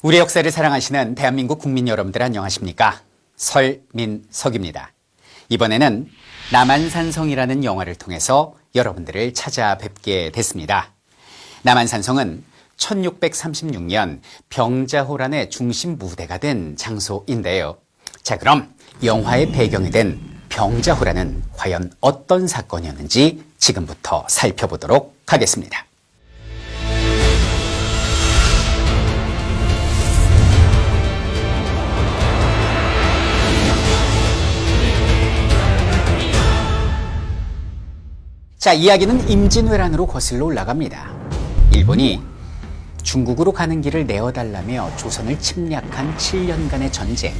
우리 역사를 사랑하시는 대한민국 국민 여러분들 안녕하십니까? 설민석입니다. 이번에는 남한산성이라는 영화를 통해서 여러분들을 찾아뵙게 됐습니다. 남한산성은 1636년 병자호란의 중심 무대가 된 장소인데요. 자, 그럼 영화의 배경이 된 병자호란은 과연 어떤 사건이었는지 지금부터 살펴보도록 하겠습니다. 자, 이야기는 임진왜란으로 거슬러 올라갑니다. 일본이 중국으로 가는 길을 내어달라며 조선을 침략한 7년간의 전쟁.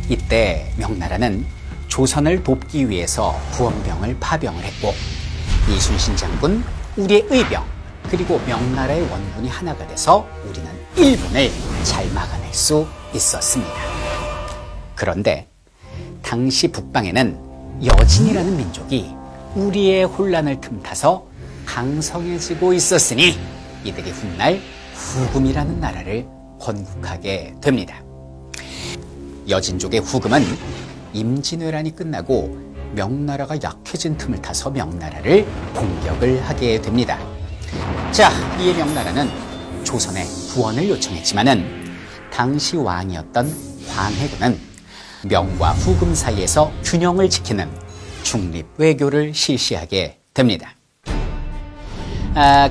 이때 명나라는 조선을 돕기 위해서 부원병을 파병을 했고, 이순신 장군, 우리의 의병, 그리고 명나라의 원군이 하나가 돼서 우리는 일본을 잘 막아낼 수 있었습니다. 그런데 당시 북방에는 여진이라는 민족이 우리의 혼란을 틈타서 강성해지고 있었으니 이들이 훗날 후금이라는 나라를 건국하게 됩니다. 여진족의 후금은 임진왜란이 끝나고 명나라가 약해진 틈을 타서 명나라를 공격을 하게 됩니다. 자, 이에 명나라는 조선에 구원을 요청했지만은 당시 왕이었던 광해군은 명과 후금 사이에서 균형을 지키는 중립 외교를 실시하게 됩니다.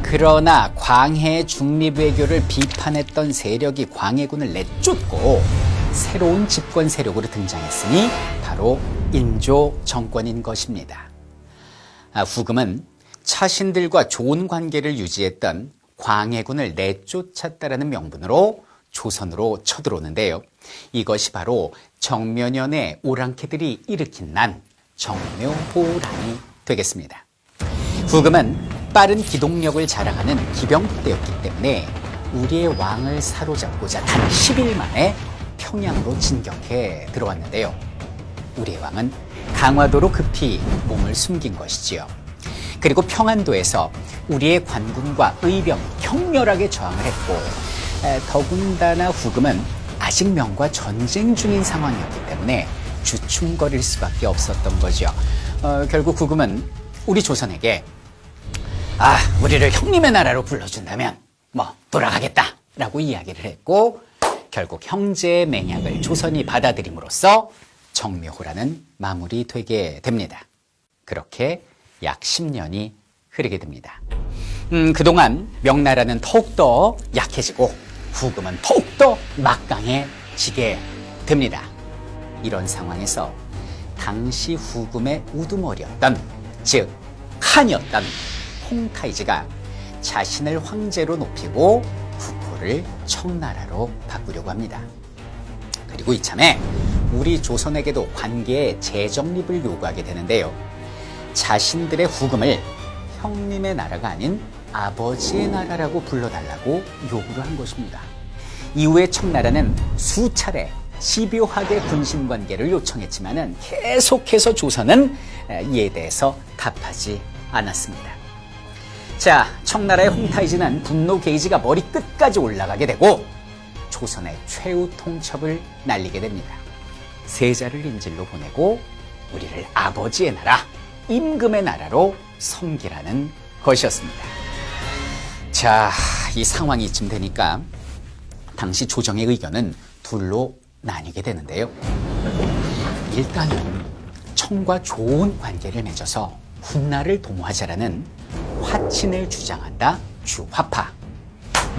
그러나 광해의 중립 외교를 비판했던 세력이 광해군을 내쫓고 새로운 집권 세력으로 등장했으니 바로 인조 정권인 것입니다. 후금은 자신들과 좋은 관계를 유지했던 광해군을 내쫓았다라는 명분으로 조선으로 쳐들어오는데요. 이것이 바로 정면연의 오랑캐들이 일으킨 난 정묘호란이 되겠습니다. 후금은 빠른 기동력을 자랑하는 기병부대였기 때문에 우리의 왕을 사로잡고자 단 10일 만에 평양으로 진격해 들어왔는데요. 우리의 왕은 강화도로 급히 몸을 숨긴 것이지요. 그리고 평안도에서 우리의 관군과 의병 격렬하게 저항을 했고, 더군다나 후금은 아직 명과 전쟁 중인 상황이었기 때문에 주춤거릴 수밖에 없었던 거죠. 결국 후금은 우리 조선에게 우리를 형님의 나라로 불러준다면 돌아가겠다라고 이야기를 했고, 결국 형제의 맹약을 조선이 받아들임으로써 정묘호란은 마무리되게 됩니다. 그렇게 약 10년이 흐르게 됩니다. 그동안 명나라는 더욱더 약해지고 후금은 더욱더 막강해지게 됩니다. 이런 상황에서 당시 후금의 우두머리였던, 즉 칸이었던 홍타이즈가 자신을 황제로 높이고 국호를 청나라로 바꾸려고 합니다. 그리고 이참에 우리 조선에게도 관계의 재정립을 요구하게 되는데요. 자신들의 후금을 형님의 나라가 아닌 아버지의 나라라고 불러달라고 요구를 한 것입니다. 이후에 청나라는 수차례 집요하게 군신관계를 요청했지만은 계속해서 조선은 이에 대해서 답하지 않았습니다. 자, 청나라의 홍타이즈는 분노 게이지가 머리 끝까지 올라가게 되고 조선의 최후 통첩을 날리게 됩니다. 세자를 인질로 보내고 우리를 아버지의 나라, 임금의 나라로 섬기라는 것이었습니다. 자, 이 상황이 이쯤 되니까 당시 조정의 의견은 둘로 나뉘게 되는데요. 일단은 청과 좋은 관계를 맺어서 훗날을 도모하자라는 화친을 주장한다 주화파.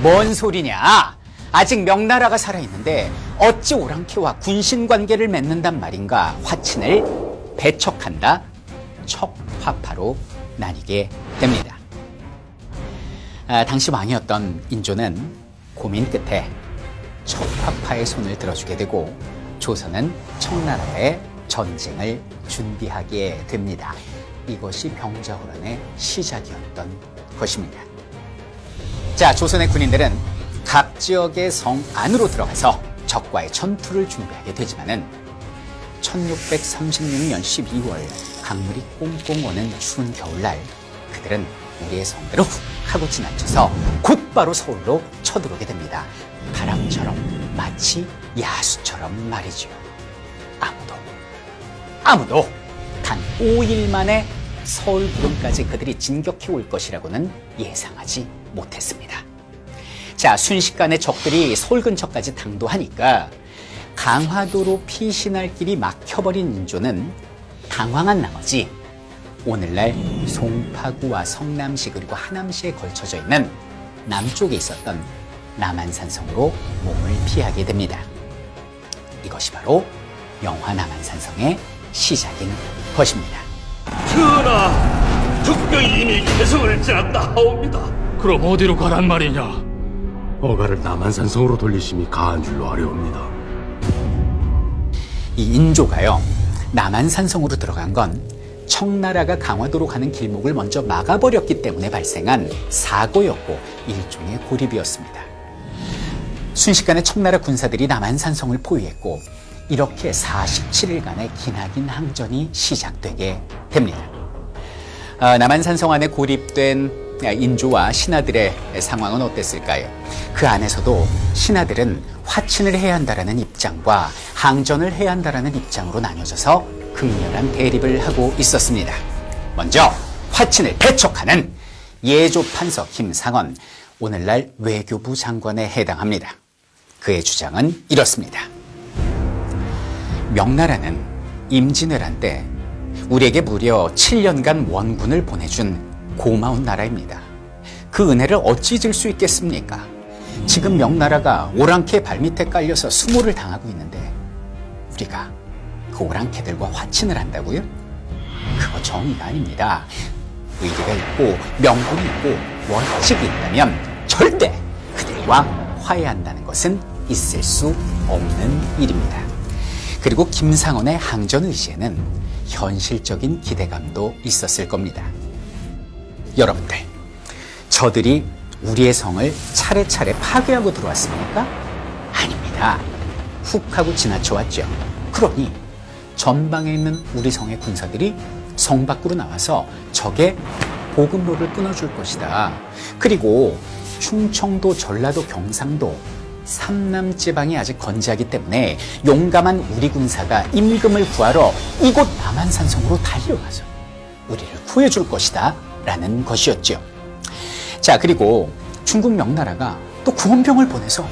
뭔 소리냐? 아직 명나라가 살아있는데 어찌 오랑캐와 군신관계를 맺는단 말인가? 화친을 배척한다 척화파로 나뉘게 됩니다. 당시 왕이었던 인조는 고민 끝에 척화파의 손을 들어주게 되고 조선은 청나라의 전쟁을 준비하게 됩니다. 이것이 병자호란의 시작이었던 것입니다. 자, 조선의 군인들은 각 지역의 성 안으로 들어가서 적과의 전투를 준비하게 되지만은 1636년 12월 강물이 꽁꽁 오는 추운 겨울날 그들은 우리의 성대로 훅 하고 지나쳐서 곧바로 서울로 쳐들어오게 됩니다. 바람처럼, 마치 야수처럼 말이죠. 아무도 단 5일 만에 서울 부근까지 그들이 진격해 올 것이라고는 예상하지 못했습니다. 자, 순식간에 적들이 서울 근처까지 당도하니까 강화도로 피신할 길이 막혀버린 인조는 당황한 나머지 오늘날 송파구와 성남시 그리고 하남시에 걸쳐져 있는 남쪽에 있었던 남한산성으로 몸을 피하게 됩니다. 이것이 바로 영화 남한산성의 시작인 것입니다. 전하, 적병이 이미 개성을 지났다 하옵니다. 그럼 어디로 가란 말이냐? 허가를 남한산성으로 돌리심이 가한 줄로 아려옵니다. 이 인조가요, 남한산성으로 들어간 건 청나라가 강화도로 가는 길목을 먼저 막아버렸기 때문에 발생한 사고였고 일종의 고립이었습니다. 순식간에 청나라 군사들이 남한산성을 포위했고 이렇게 47일간의 기나긴 항전이 시작되게 됩니다. 남한산성 안에 고립된 인조와 신하들의 상황은 어땠을까요? 그 안에서도 신하들은 화친을 해야 한다라는 입장과 항전을 해야 한다라는 입장으로 나뉘어져서 극렬한 대립을 하고 있었습니다. 먼저 화친을 배척하는 예조판서 김상원, 오늘날 외교부 장관에 해당합니다. 그의 주장은 이렇습니다. 명나라는 임진왜란 때 우리에게 무려 7년간 원군을 보내준 고마운 나라입니다. 그 은혜를 어찌 잊을 수 있겠습니까? 지금 명나라가 오랑캐 발밑에 깔려서 수모를 당하고 있는데 우리가 그 오랑캐들과 화친을 한다고요? 그거 정의가 아닙니다. 의리가 있고 명분이 있고 원칙이 있다면 절대 그들과 화해한다는 것은 있을 수 없는 일입니다. 그리고 김상원의 항전 의지에는 현실적인 기대감도 있었을 겁니다. 여러분들, 저들이 우리의 성을 차례차례 파괴하고 들어왔습니까? 아닙니다. 훅 하고 지나쳐왔죠. 그러니 전방에 있는 우리 성의 군사들이 성 밖으로 나와서 적의 보급로를 끊어줄 것이다. 그리고 충청도, 전라도, 경상도, 삼남 지방이 아직 건재하기 때문에 용감한 우리 군사가 임금을 구하러 이곳 남한산성으로 달려가서 우리를 구해줄 것이다 라는 것이었죠. 자, 그리고 중국 명나라가 또 구원병을 보내서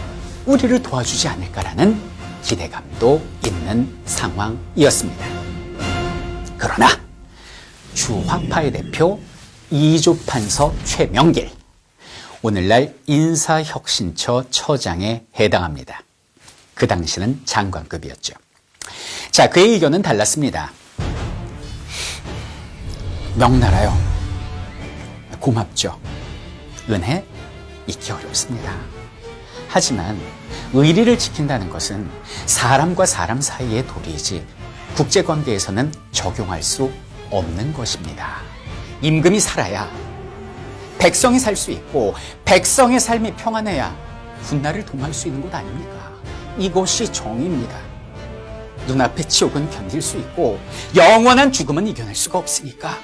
우리를 도와주지 않을까라는 기대감도 있는 상황이었습니다. 그러나 주화파의 대표 이조판서 최명길, 오늘날 인사혁신처 처장에 해당합니다. 그 당시는 장관급이었죠. 자, 그의 의견은 달랐습니다. 명나라요, 고맙죠. 은혜 잊기 어렵습니다. 하지만 의리를 지킨다는 것은 사람과 사람 사이의 도리이지 국제관계에서는 적용할 수 없는 것입니다. 임금이 살아야 백성이 살 수 있고 백성의 삶이 평안해야 군나를 동할 수 있는 것 아닙니까? 이것이 정의입니다. 눈앞의 지옥은 견딜 수 있고 영원한 죽음은 이겨낼 수가 없으니까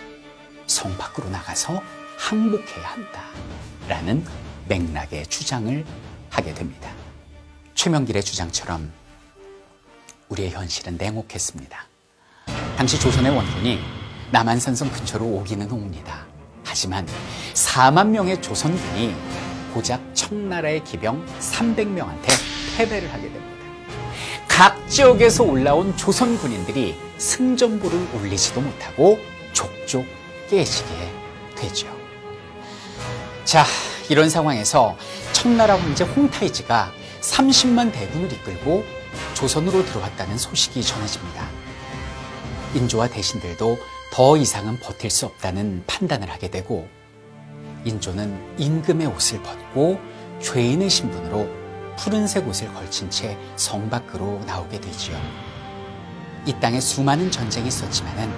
성 밖으로 나가서 항복해야 한다 라는 맥락의 주장을 하게 됩니다. 최명길의 주장처럼 우리의 현실은 냉혹했습니다. 당시 조선의 원군이 남한산성 근처로 오기는 옵니다. 하지만 4만 명의 조선군이 고작 청나라의 기병 300명한테 패배를 하게 됩니다. 각 지역에서 올라온 조선 군인들이 승전보를 올리지도 못하고 족족 깨지게 되죠. 자, 이런 상황에서 청나라 황제 홍타이즈가 30만 대군을 이끌고 조선으로 들어왔다는 소식이 전해집니다. 인조와 대신들도 더 이상은 버틸 수 없다는 판단을 하게 되고 인조는 임금의 옷을 벗고 죄인의 신분으로 푸른색 옷을 걸친 채 성 밖으로 나오게 되지요. 이 땅에 수많은 전쟁이 있었지만은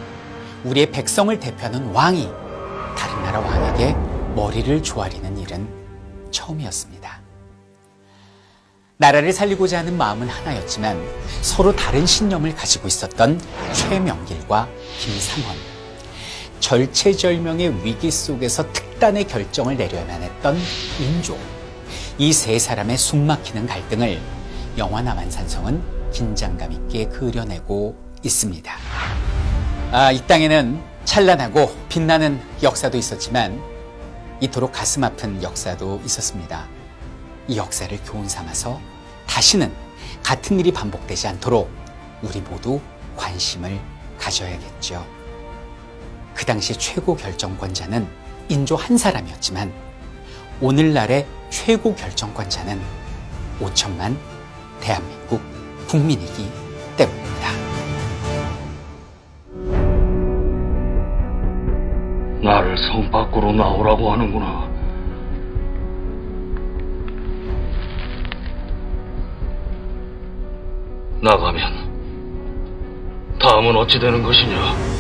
우리의 백성을 대표하는 왕이 다른 나라 왕에게 머리를 조아리는 일은 처음이었습니다. 나라를 살리고자 하는 마음은 하나였지만 서로 다른 신념을 가지고 있었던 최명길과 김상원. 절체절명의 위기 속에서 특단 결단의 결정을 내려야만 했던 인조. 이 세 사람의 숨막히는 갈등을 영화 남한산성은 긴장감 있게 그려내고 있습니다. 이 땅에는 찬란하고 빛나는 역사도 있었지만 이토록 가슴 아픈 역사도 있었습니다. 이 역사를 교훈 삼아서 다시는 같은 일이 반복되지 않도록 우리 모두 관심을 가져야겠죠. 그 당시 최고 결정권자는 인조 한 사람이었지만 오늘날의 최고 결정권자는 5천만 대한민국 국민이기 때문입니다. 나를 성 밖으로 나오라고 하는구나. 나가면 다음은 어찌 되는 것이냐?